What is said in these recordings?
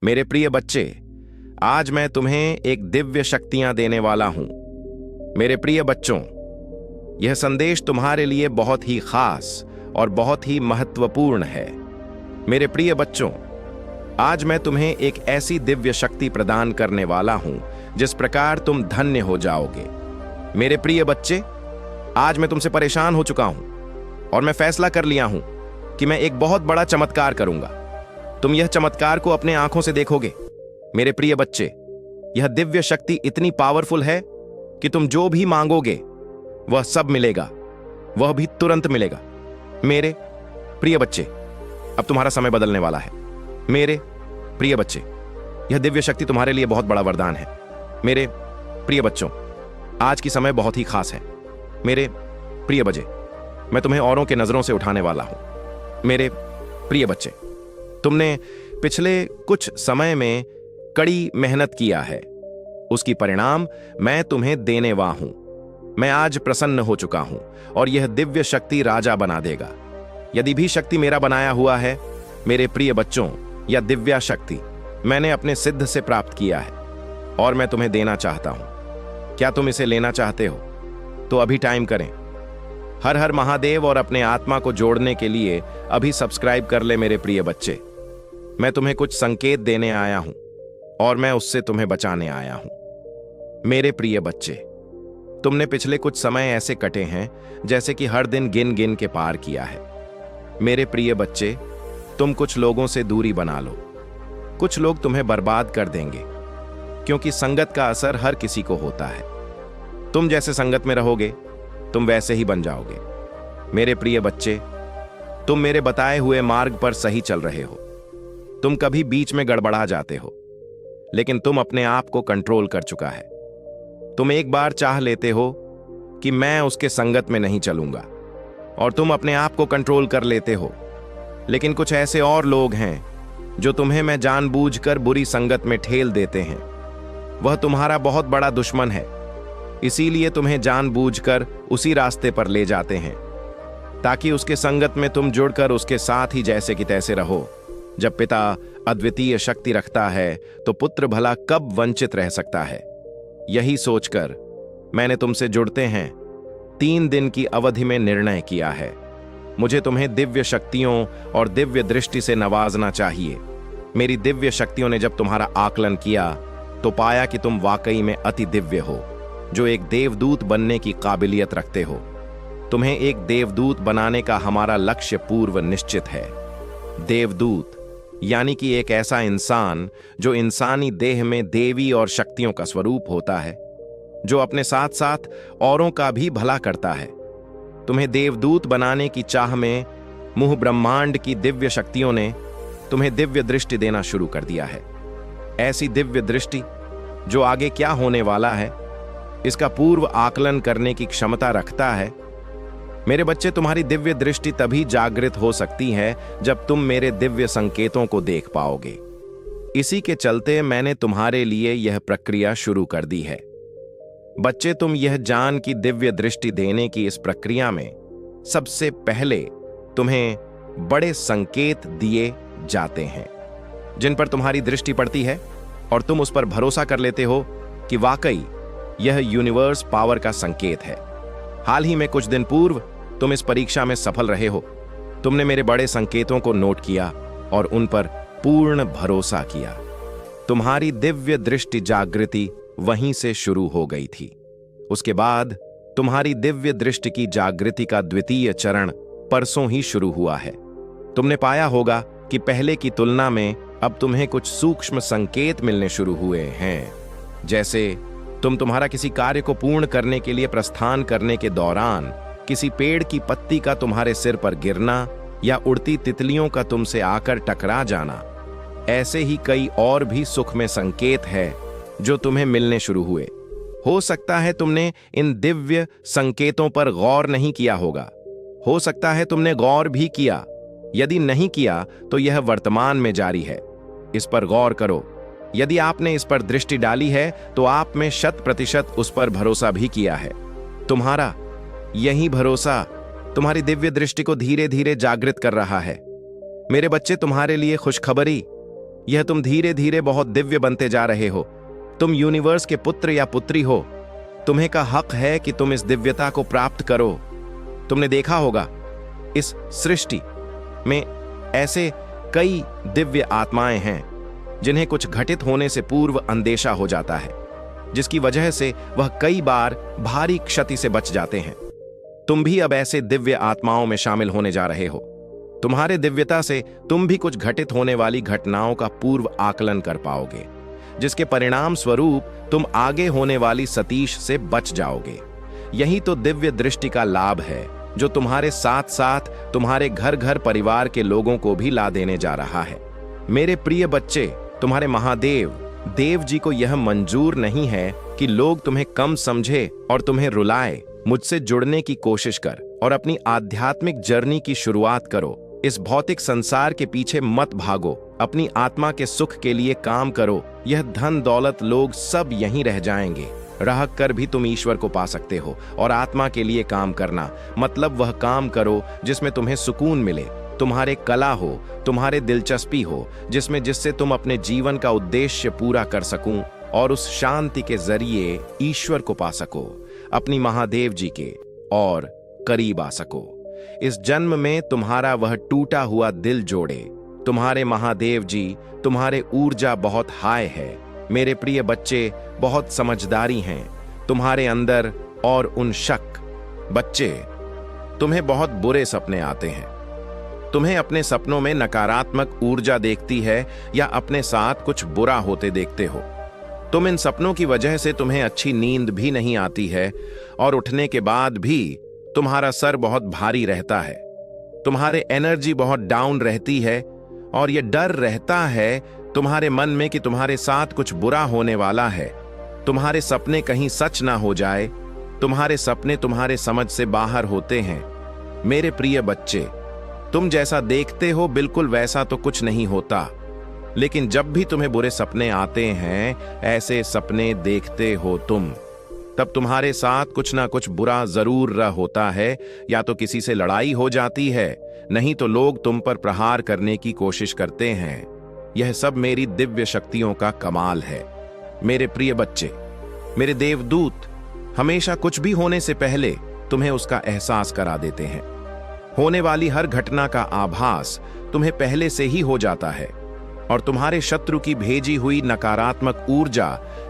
मेरे प्रिय बच्चे, आज मैं तुम्हें एक दिव्य शक्तियां देने वाला हूं। मेरे प्रिय बच्चों, यह संदेश तुम्हारे लिए बहुत ही खास और बहुत ही महत्वपूर्ण है। मेरे प्रिय बच्चों, आज मैं तुम्हें एक ऐसी दिव्य शक्ति प्रदान करने वाला हूं जिस प्रकार तुम धन्य हो जाओगे। मेरे प्रिय बच्चे, आज मैं तुमसे परेशान हो चुका हूं और मैं फैसला कर लिया हूं कि मैं एक बहुत बड़ा चमत्कार करूंगा। तुम यह चमत्कार को अपने आंखों से देखोगे। मेरे प्रिय बच्चे, यह दिव्य शक्ति इतनी पावरफुल है कि तुम जो भी मांगोगे वह सब मिलेगा, वह भी तुरंत मिलेगा। मेरे प्रिय बच्चे, अब तुम्हारा समय बदलने वाला है। मेरे प्रिय बच्चे, यह दिव्य शक्ति तुम्हारे लिए बहुत बड़ा वरदान है। मेरे प्रिय बच्चों, आज की समय बहुत ही खास है। मेरे प्रिय बच्चे, मैं तुम्हें औरों के नजरों से उठाने वाला हूं। मेरे प्रिय बच्चे, तुमने पिछले कुछ समय में कड़ी मेहनत किया है, उसकी परिणाम मैं तुम्हें देने वाला हूं। मैं आज प्रसन्न हो चुका हूं और यह दिव्य शक्ति राजा बना देगा। यदि भी शक्ति मेरा बनाया हुआ है, मेरे प्रिय बच्चों, यह दिव्या शक्ति मैंने अपने सिद्ध से प्राप्त किया है और मैं तुम्हें देना चाहता हूं। क्या तुम इसे लेना चाहते हो? तो अभी टाइम करें। हर हर महादेव और अपने आत्मा को जोड़ने के लिए अभी सब्सक्राइब कर ले। मेरे प्रिय बच्चे, मैं तुम्हें कुछ संकेत देने आया हूं और मैं उससे तुम्हें बचाने आया हूं। मेरे प्रिय बच्चे, तुमने पिछले कुछ समय ऐसे कटे हैं जैसे कि हर दिन गिन गिन के पार किया है। मेरे प्रिय बच्चे, तुम कुछ लोगों से दूरी बना लो। कुछ लोग तुम्हें बर्बाद कर देंगे, क्योंकि संगत का असर हर किसी को होता है। तुम जैसे संगत में रहोगे, तुम वैसे ही बन जाओगे। मेरे प्रिय बच्चे, तुम मेरे बताए हुए मार्ग पर सही चल रहे हो। तुम कभी बीच में गड़बड़ा जाते हो, लेकिन तुम अपने आप को कंट्रोल कर चुका है। तुम एक बार चाह लेते हो कि मैं उसके संगत में नहीं चलूंगा, और तुम अपने आप को कंट्रोल कर लेते हो। लेकिन कुछ ऐसे और लोग हैं जो तुम्हें मैं जानबूझकर बुरी संगत में ठेल देते हैं। वह तुम्हारा बहुत बड़ा दुश्मन है, इसीलिए तुम्हें जानबूझकर उसी रास्ते पर ले जाते हैं, ताकि उसके संगत में तुम जुड़कर उसके साथ ही जैसे कि तैसे रहो। जब पिता अद्वितीय शक्ति रखता है तो पुत्र भला कब वंचित रह सकता है। यही सोचकर मैंने तुमसे जुड़ते हैं 3 दिन की अवधि में निर्णय किया है। मुझे तुम्हें दिव्य शक्तियों और दिव्य दृष्टि से नवाजना चाहिए। मेरी दिव्य शक्तियों ने जब तुम्हारा आकलन किया तो पाया कि तुम वाकई में अति दिव्य हो, जो एक देवदूत बनने की काबिलियत रखते हो। तुम्हें एक देवदूत बनाने का हमारा लक्ष्य पूर्व निश्चित है। देवदूत यानी कि एक ऐसा इंसान जो इंसानी देह में देवी और शक्तियों का स्वरूप होता है, जो अपने साथ साथ औरों का भी भला करता है। तुम्हें देवदूत बनाने की चाह में मुंह ब्रह्मांड की दिव्य शक्तियों ने तुम्हें दिव्य दृष्टि देना शुरू कर दिया है। ऐसी दिव्य दृष्टि जो आगे क्या होने वाला है इसका पूर्व आकलन करने की क्षमता रखता है। मेरे बच्चे, तुम्हारी दिव्य दृष्टि तभी जागृत हो सकती है जब तुम मेरे दिव्य संकेतों को देख पाओगे। इसी के चलते मैंने तुम्हारे लिए यह प्रक्रिया शुरू कर दी है। बच्चे, तुम यह जान कि दिव्य दृष्टि देने की इस प्रक्रिया में सबसे पहले तुम्हें बड़े संकेत दिए जाते हैं, जिन पर तुम्हारी दृष्टि पड़ती है और तुम उस पर भरोसा कर लेते हो कि वाकई यह यूनिवर्स पावर का संकेत है। हाल ही में कुछ दिन पूर्व तुम इस परीक्षा में सफल रहे हो। तुमने मेरे बड़े संकेतों को नोट किया और उन पर पूर्ण भरोसा किया। तुम्हारी दिव्य दृष्टि जागृति वहीं से शुरू हो गई थी। उसके बाद तुम्हारी दिव्य दृष्टि की जागृति का द्वितीय चरण परसों ही शुरू हुआ है। तुमने पाया होगा कि पहले की तुलना में अब तुम्हें कुछ सूक्ष्म संकेत मिलने शुरू हुए हैं। जैसे तुम्हारा किसी कार्य को पूर्ण करने के लिए प्रस्थान करने के दौरान किसी पेड़ की पत्ती का तुम्हारे सिर पर गिरना या उड़ती तितलियों का तुमसे आकर टकरा जाना। ऐसे ही कई और भी सुख में संकेत है जो तुम्हें मिलने शुरू हुए। हो सकता है तुमने इन दिव्य संकेतों पर गौर नहीं किया होगा, हो सकता है तुमने गौर भी किया। यदि नहीं किया तो यह वर्तमान में जारी है, इस पर गौर करो। यदि आपने इस पर दृष्टि डाली है तो आप में 100% उस पर भरोसा भी किया है। तुम्हारा यही भरोसा तुम्हारी दिव्य दृष्टि को धीरे धीरे जागृत कर रहा है। मेरे बच्चे, तुम्हारे लिए खुशखबरी, यह तुम धीरे धीरे बहुत दिव्य बनते जा रहे हो। तुम यूनिवर्स के पुत्र या पुत्री हो। तुम्हें का हक है कि तुम इस दिव्यता को प्राप्त करो। तुमने देखा होगा इस सृष्टि में ऐसे कई दिव्य आत्माएं हैं जिन्हें कुछ घटित होने से पूर्व अंदेशा हो जाता है, जिसकी वजह से वह कई बार भारी क्षति से बच जाते हैं। तुम भी अब ऐसे दिव्य आत्माओं में शामिल होने जा रहे हो। तुम्हारे दिव्यता से तुम भी कुछ घटित होने वाली घटनाओं का पूर्व आकलन कर पाओगे, जिसके परिणाम स्वरूप तुम आगे होने वाली सतीश से बच जाओगे। यही तो दिव्य दृष्टि का लाभ है, जो तुम्हारे साथ साथ तुम्हारे घर घर परिवार के लोगों को भी ला देने जा रहा है। मेरे प्रिय बच्चे, तुम्हारे महादेव देव जी को यह मंजूर नहीं है कि लोग तुम्हें कम समझे और तुम्हें रुलाए। मुझसे जुड़ने की कोशिश कर और अपनी आध्यात्मिक जर्नी की शुरुआत करो। इस भौतिक संसार के पीछे मत भागो, अपनी आत्मा के सुख के लिए काम करो। यह धन दौलत लोग सब यहीं रह जाएंगे। रह कर भी तुम ईश्वर को पा सकते हो। और आत्मा के लिए काम करना मतलब वह काम करो जिसमें तुम्हें सुकून मिले, तुम्हारे कला हो, तुम्हारे दिलचस्पी हो, जिससे तुम अपने जीवन का उद्देश्य पूरा कर सकूं और उस शांति के जरिए ईश्वर को पा सको, अपनी महादेव जी के और करीब आ सको। इस जन्म में तुम्हारा वह टूटा हुआ दिल जोड़े। तुम्हारे महादेव जी तुम्हारे ऊर्जा बहुत हाई है। मेरे प्रिय बच्चे, बहुत समझदारी हैं तुम्हारे अंदर और उन शक। बच्चे, तुम्हें बहुत बुरे सपने आते हैं। तुम्हें अपने सपनों में नकारात्मक ऊर्जा देखती है या अपने साथ कुछ बुरा होते देखते हो। तुम इन सपनों की वजह से तुम्हें अच्छी नींद भी नहीं आती है और उठने के बाद भी तुम्हारा सर बहुत भारी रहता है। तुम्हारे एनर्जी बहुत डाउन रहती है और यह डर रहता है तुम्हारे मन में कि तुम्हारे साथ कुछ बुरा होने वाला है। तुम्हारे सपने कहीं सच ना हो जाए। तुम्हारे सपने तुम्हारे समझ से बाहर होते हैं। मेरे प्रिय बच्चे, तुम जैसा देखते हो बिल्कुल वैसा तो कुछ नहीं होता, लेकिन जब भी तुम्हें बुरे सपने आते हैं, ऐसे सपने देखते हो तुम, तब तुम्हारे साथ कुछ ना कुछ बुरा जरूर रह होता है। या तो किसी से लड़ाई हो जाती है, नहीं तो लोग तुम पर प्रहार करने की कोशिश करते हैं। यह सब मेरी दिव्य शक्तियों का कमाल है। मेरे प्रिय बच्चे, मेरे देवदूत हमेशा कुछ भी होने से पहले तुम्हें उसका एहसास करा देते हैं। होने वाली हर घटना का आभास तुम्हें पहले से ही हो जाता है और तुम्हारे शत्रु की भेजी हुई नकारात्मक ऊर्जा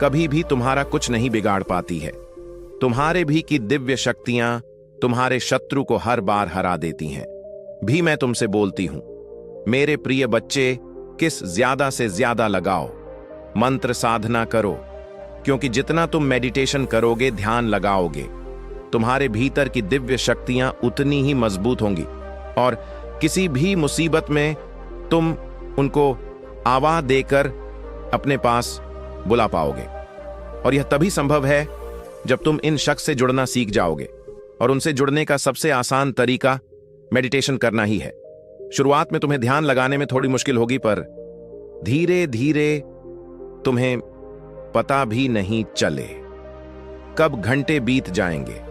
कभी भी तुम्हारा कुछ नहीं बिगाड़ पाती है। तुम्हारे भी की दिव्य शक्तियां तुम्हारे शत्रु को हर बार हरा देती हैं। भी मैं तुमसे बोलती हूं, मेरे प्रिय बच्चे, किस ज्यादा से ज्यादा लगाओ, मंत्र साधना करो, क्योंकि जितना तुम मेडिटेशन करोगे, ध्यान लगाओगे, तुम्हारे भीतर की दिव्य शक्तियां उतनी ही मजबूत होंगी और किसी भी मुसीबत में तुम उनको आवाज देकर अपने पास बुला पाओगे। और यह तभी संभव है जब तुम इन शख्स से जुड़ना सीख जाओगे। और उनसे जुड़ने का सबसे आसान तरीका मेडिटेशन करना ही है। शुरुआत में तुम्हें ध्यान लगाने में थोड़ी मुश्किल होगी, पर धीरे धीरे तुम्हें पता भी नहीं चले कब घंटे बीत जाएंगे।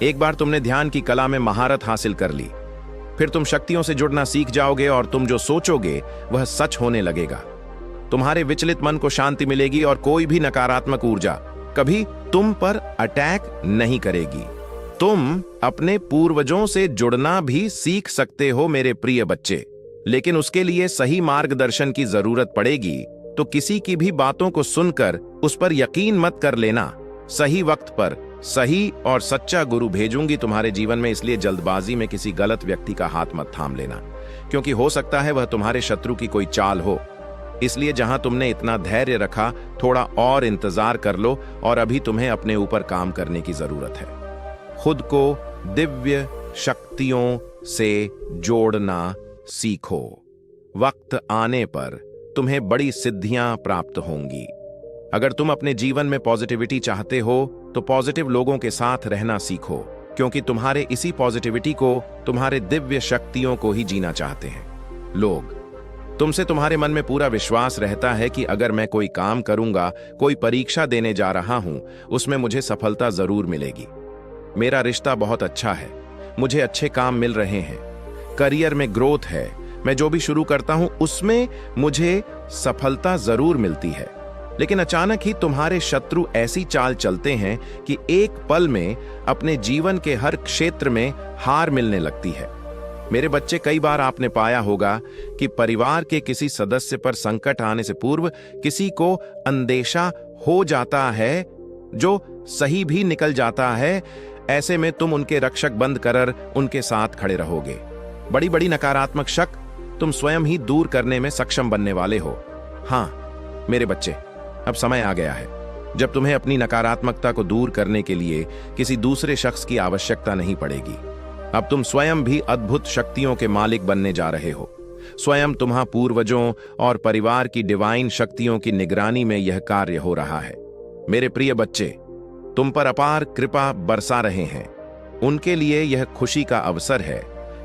एक बार तुमने ध्यान की कला में महारत हासिल कर ली, फिर तुम शक्तियों से जुड़ना सीख जाओगे और तुम जो सोचोगे वह सच होने लगेगा। तुम्हारे विचलित मन को शांति मिलेगी और कोई भी नकारात्मक ऊर्जा कभी तुम पर अटैक नहीं करेगी। तुम अपने पूर्वजों से जुड़ना भी सीख सकते हो मेरे प्रिय बच्चे, लेकिन उसके लिए सही मार्गदर्शन की जरूरत पड़ेगी। तो किसी की भी बातों को सुनकर उस पर यकीन मत कर लेना। सही वक्त पर सही और सच्चा गुरु भेजूंगी तुम्हारे जीवन में, इसलिए जल्दबाजी में किसी गलत व्यक्ति का हाथ मत थाम लेना, क्योंकि हो सकता है वह तुम्हारे शत्रु की कोई चाल हो। इसलिए जहां तुमने इतना धैर्य रखा, थोड़ा और इंतजार कर लो और अभी तुम्हें अपने ऊपर काम करने की जरूरत है। खुद को दिव्य शक्तियों से जोड़ना सीखो। वक्त आने पर तुम्हें बड़ी सिद्धियां प्राप्त होंगी। अगर तुम अपने जीवन में पॉजिटिविटी चाहते हो तो पॉजिटिव लोगों के साथ रहना सीखो, क्योंकि तुम्हारे इसी पॉजिटिविटी को तुम्हारे दिव्य शक्तियों को ही जीना चाहते हैं लोग। तुमसे तुम्हारे मन में पूरा विश्वास रहता है कि अगर मैं कोई काम करूंगा, कोई परीक्षा देने जा रहा हूं, उसमें मुझे सफलता जरूर मिलेगी। मेरा रिश्ता बहुत अच्छा है, मुझे अच्छे काम मिल रहे हैं, करियर में ग्रोथ है, मैं जो भी शुरू करता हूं उसमें मुझे सफलता जरूर मिलती है, लेकिन अचानक ही तुम्हारे शत्रु ऐसी चाल चलते हैं कि एक पल में अपने जीवन के हर क्षेत्र में हार मिलने लगती है। मेरे बच्चे, कई बार आपने पाया होगा कि परिवार के किसी सदस्य पर संकट आने से पूर्व किसी को अंदेशा हो जाता है जो सही भी निकल जाता है। ऐसे में तुम उनके रक्षक बंद कर उनके साथ खड़े रहोगे। बड़ी बड़ी नकारात्मक शक तुम स्वयं ही दूर करने में सक्षम बनने वाले हो। हाँ मेरे बच्चे, अब समय आ गया है जब तुम्हें अपनी नकारात्मकता को दूर करने के लिए किसी दूसरे शख्स की आवश्यकता नहीं पड़ेगी। अब तुम स्वयं भी अद्भुत शक्तियों के मालिक बनने जा रहे हो। स्वयं तुम्हारे पूर्वजों और परिवार की डिवाइन शक्तियों की निगरानी में यह कार्य हो रहा है। मेरे प्रिय बच्चे, तुम पर अपार कृपा बरसा रहे हैं। उनके लिए यह खुशी का अवसर है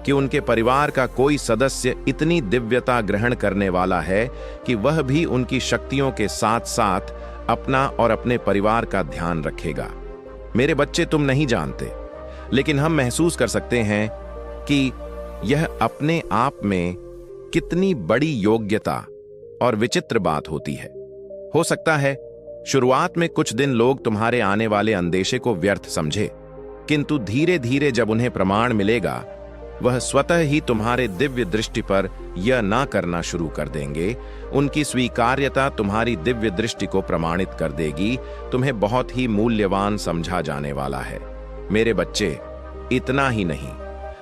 कि उनके परिवार का कोई सदस्य इतनी दिव्यता ग्रहण करने वाला है कि वह भी उनकी शक्तियों के साथ साथ अपना और अपने परिवार का ध्यान रखेगा। मेरे बच्चे, तुम नहीं जानते, लेकिन हम महसूस कर सकते हैं कि यह अपने आप में कितनी बड़ी योग्यता और विचित्र बात होती है। हो सकता है शुरुआत में कुछ दिन लोग तुम्हारे आने वाले अंदेशे को व्यर्थ समझे, किंतु धीरे धीरे जब उन्हें प्रमाण मिलेगा, वह स्वतः ही तुम्हारे दिव्य दृष्टि पर यह ना करना शुरू कर देंगे। उनकी स्वीकार्यता तुम्हारी दिव्य दृष्टि को प्रमाणित कर देगी। तुम्हें बहुत ही मूल्यवान समझा जाने वाला है। मेरे बच्चे, इतना ही नहीं,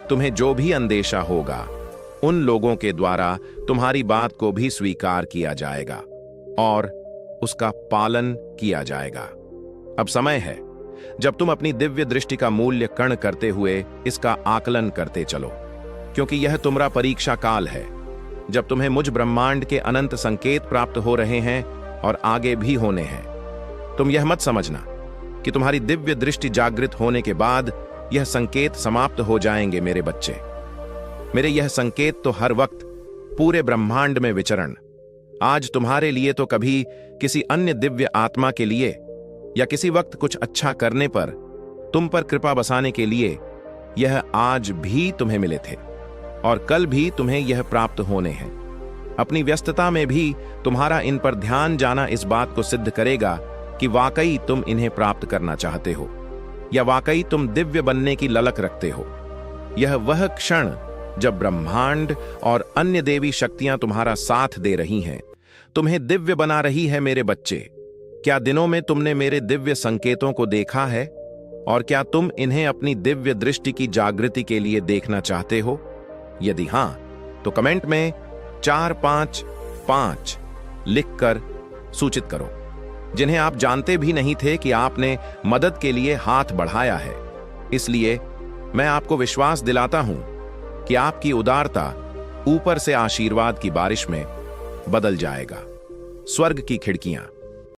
तुम्हें जो भी अंदेशा होगा उन लोगों के द्वारा तुम्हारी बात को भी स्वीकार किया जाएगा और उसका पालन किया जाएगा। अब समय है जब तुम अपनी दिव्य दृष्टि का मूल्य कण करते हुए इसका आकलन करते चलो, क्योंकि यह तुम्हारा परीक्षा काल है जब तुम्हें मुझ ब्रह्मांड के अनंत संकेत प्राप्त हो रहे हैं और आगे भी होने हैं। तुम यह मत समझना कि तुम्हारी दिव्य दृष्टि जागृत होने के बाद यह संकेत समाप्त हो जाएंगे। मेरे बच्चे, मेरे यह संकेत तो हर वक्त पूरे ब्रह्मांड में विचरण, आज तुम्हारे लिए तो कभी किसी अन्य दिव्य आत्मा के लिए या किसी वक्त कुछ अच्छा करने पर तुम पर कृपा बसाने के लिए, यह आज भी तुम्हें मिले थे और कल भी तुम्हें यह प्राप्त होने हैं। अपनी व्यस्तता में भी तुम्हारा इन पर ध्यान जाना इस बात को सिद्ध करेगा कि वाकई तुम इन्हें प्राप्त करना चाहते हो या वाकई तुम दिव्य बनने की ललक रखते हो। यह वह क्षण जब ब्रह्मांड और अन्य देवी शक्तियां तुम्हारा साथ दे रही हैं, तुम्हें दिव्य बना रही है। मेरे बच्चे, क्या दिनों में तुमने मेरे दिव्य संकेतों को देखा है और क्या तुम इन्हें अपनी दिव्य दृष्टि की जागृति के लिए देखना चाहते हो? यदि हां, तो कमेंट में 455 लिखकर सूचित करो। जिन्हें आप जानते भी नहीं थे कि आपने मदद के लिए हाथ बढ़ाया है। इसलिए मैं आपको विश्वास दिलाता हूं कि आपकी उदारता ऊपर से आशीर्वाद की बारिश में बदल जाएगा। स्वर्ग की खिड़कियां